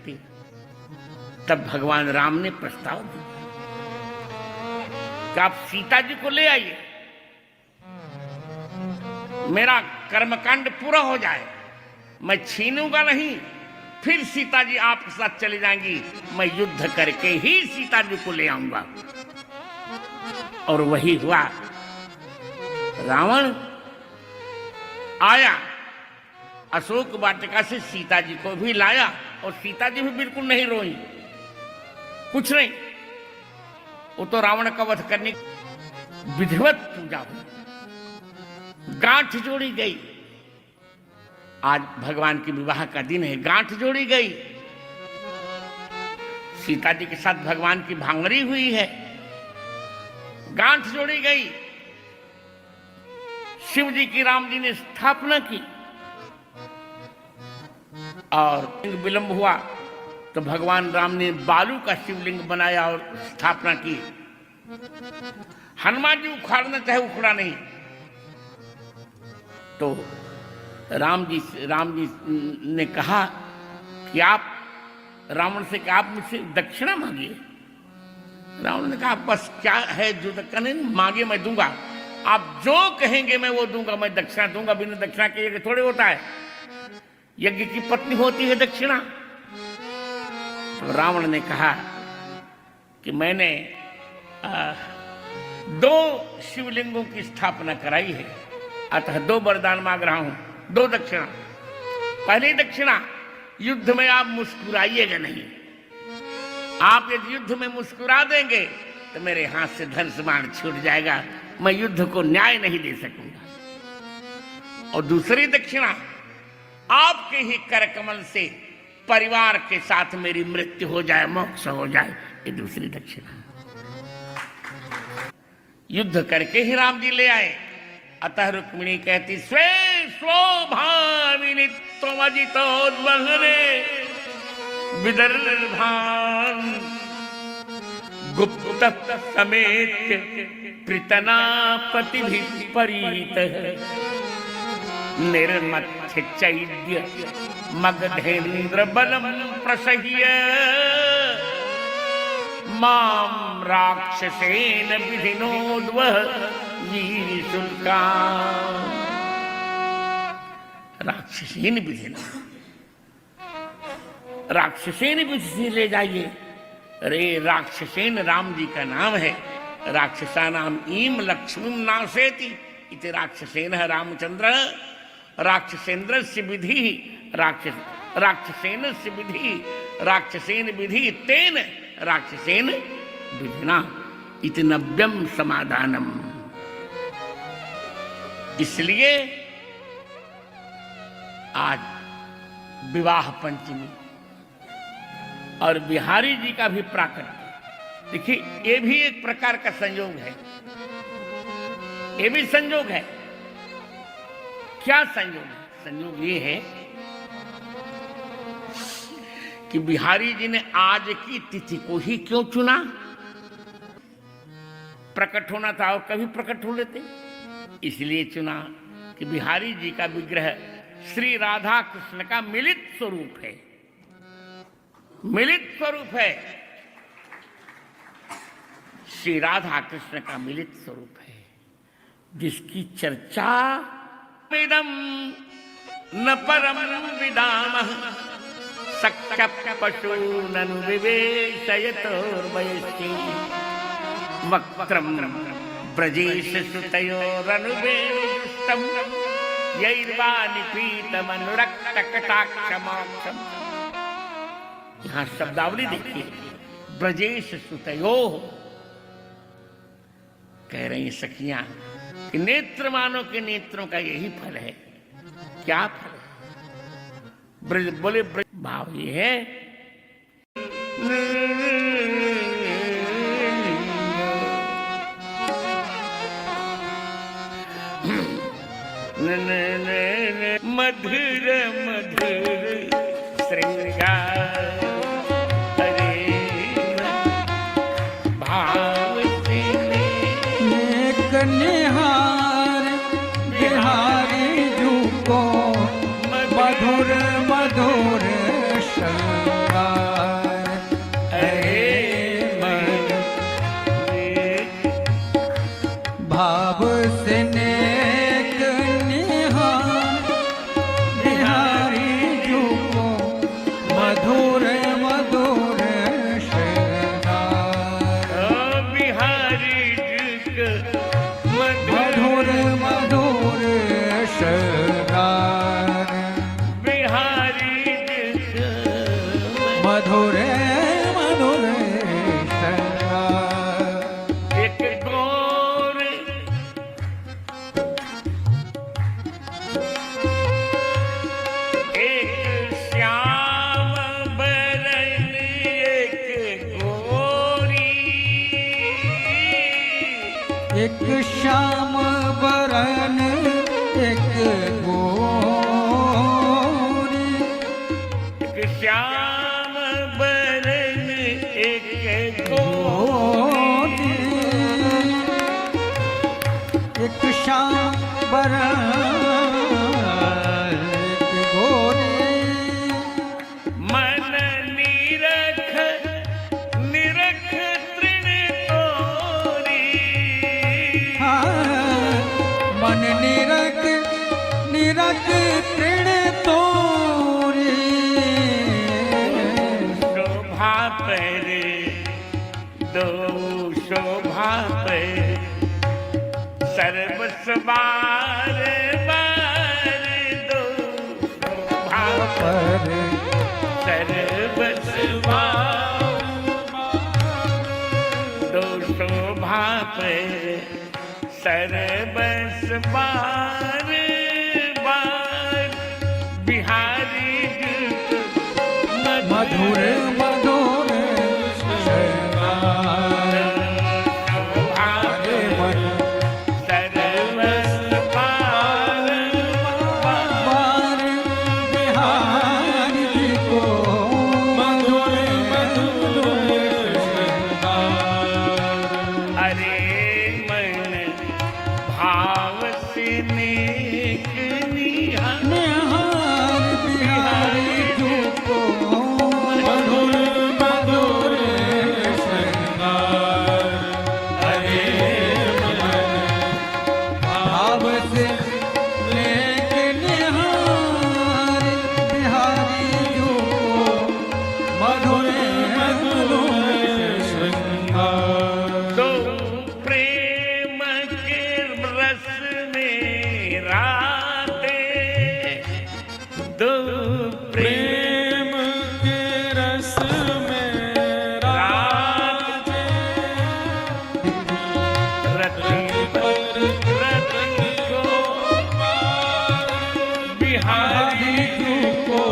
सकते। तब भगवान राम ने प्रस्ताव दिया कि आप सीता जी को ले आइए, मेरा कर्मकांड पूरा हो जाए, मैं छीनूंगा नहीं, फिर सीता जी आपके साथ चली जाएंगी, मैं युद्ध करके ही सीता जी को ले आऊंगा। और वही हुआ। रावण आया, अशोक वाटिका से सीता जी को भी लाया, और सीता जी भी बिल्कुल नहीं रोई, कुछ नहीं। वो तो रावण का वध करने विधिवत पूजा हुई, गांठ जोड़ी गई। आज भगवान के विवाह का दिन है, गांठ जोड़ी गई। सीता जी के साथ भगवान की भांगड़ी हुई है, गांठ जोड़ी गई। शिव जी की राम जी ने स्थापना की, और विलंब हुआ तो भगवान राम ने बालू का शिवलिंग बनाया और स्थापना की। हनुमान जी उखाड़ना चाहे उखड़ा नहीं। तो राम जी ने कहा कि आप, रावण से कहा, आप मुझसे दक्षिणा मांगिए। रावण ने कहा बस क्या है जो कहने मांगे मैं दूंगा, आप जो कहेंगे मैं वो दूंगा, मैं दक्षिणा दूंगा, बिना दक्षिणा के यज्ञ थोड़े होता है, यज्ञ की पत्नी होती है दक्षिणा। तो रावण ने कहा कि मैंने 2 शिवलिंगों की स्थापना कराई है, अतः 2 वरदान मांग रहा हूं, 2 दक्षिणा। पहली दक्षिणा, युद्ध में आप मुस्कुराइएगा नहीं। आप यदि युद्ध में मुस्कुरा देंगे तो मेरे हाथ से धनुष बाण छूट जाएगा, मैं युद्ध को न्याय नहीं दे सकूंगा। और दूसरी दक्षिणा, आपके ही करकमल से परिवार के साथ मेरी मृत्यु हो जाए, मोक्ष हो जाए, ये दूसरी दक्षिणा। युद्ध करके ही राम जी ले आए। अतः रुक्मिणी कहती स्वे स्वभाविनी त्वमजितोद्वहने विदर्भान गुप्त समेत पृतनापतिभिः परीतः निर्मथ्य चैद्य मगधेन्द्र बलम प्रसह्य माम राक्षसेन विधिनोद्वह वीशुल्का। राक्षसेन विधिना, राक्षसेन विधि से ले जाइए। अरे राक्षसेन राम जी का नाम है। राक्षसानाम ईम लक्ष्मीम नाशेति इति राक्षसेन रामचंद्र। राक्षसेन्द्र से विधि राक्षसेन से विधि राक्षसेन विधि तेन राक्षसेन विधिना इति नव्यम समाधानम। इसलिए आज विवाह पंचमी और बिहारी जी का भी प्राकट्य, देखिए ये भी एक प्रकार का संयोग है, ये भी संयोग है। क्या संयोग है? संयोग ये है कि बिहारी जी ने आज की तिथि को ही क्यों चुना? प्रकट होना था और कभी प्रकट हो लेते, इसलिए चुना कि बिहारी जी का विग्रह श्री राधा कृष्ण का मिलित स्वरूप है, मिलित स्वरूप है, श्री राधा कृष्ण का मिलित स्वरूप है, जिसकी चर्चा इदं न परम विदामः सक्य पशूननु विवेशयतोर्वयश्चि वक्त्रं ब्रजेश सुतयोरनुवेष्टं यैर्वानिपीतमनुरक्तकटाक्षमाक्षम्। यहाँ शब्दावली देखिए, ब्रजेश सुतयो, कह रही सखियां कि नेत्रमानों के नेत्रों का यही फल है। क्या फल है? ब्रज बोले, ब्रज भाव ये है मधुर मधुर श्रृंगार हरे भाव से निहार बिहारी जू को मधुर मधुर शब्द मधुरे मधुरे श्रृंगार। एक गोर एक श्याम बरन एक गोरी, एक श्याम बरन एक गोरी, एक श्याम बरन एक गोरी, एक श्याम बरन एक गोरी। मन निरख निरख तृण तोरी, मन निरख निरख तृण तोरी। शोभा पर दो शोभा पर सर्व सवार बार दो शोभा पर सर्व सवार दो शोभा पर सर्व सवार बार बिहारी गीत मधुर मधुर श्रृंगार। शोभारे मन सर्व सवार बार बिहारी जी को मधुर मधुर श्रृंगार। अरे मन भाव से नेक निहार निहार बिहारी जी को मधुर मधुर श्रृंगार। अरे मन भाव से नेक निहार बिहारी जी को मधुर मधुर श्रृंगार। दो प्रेम के रस में राते दो प्रेम प्रेम के रस में राते रति पर रति को बिहारी बिहारी जी को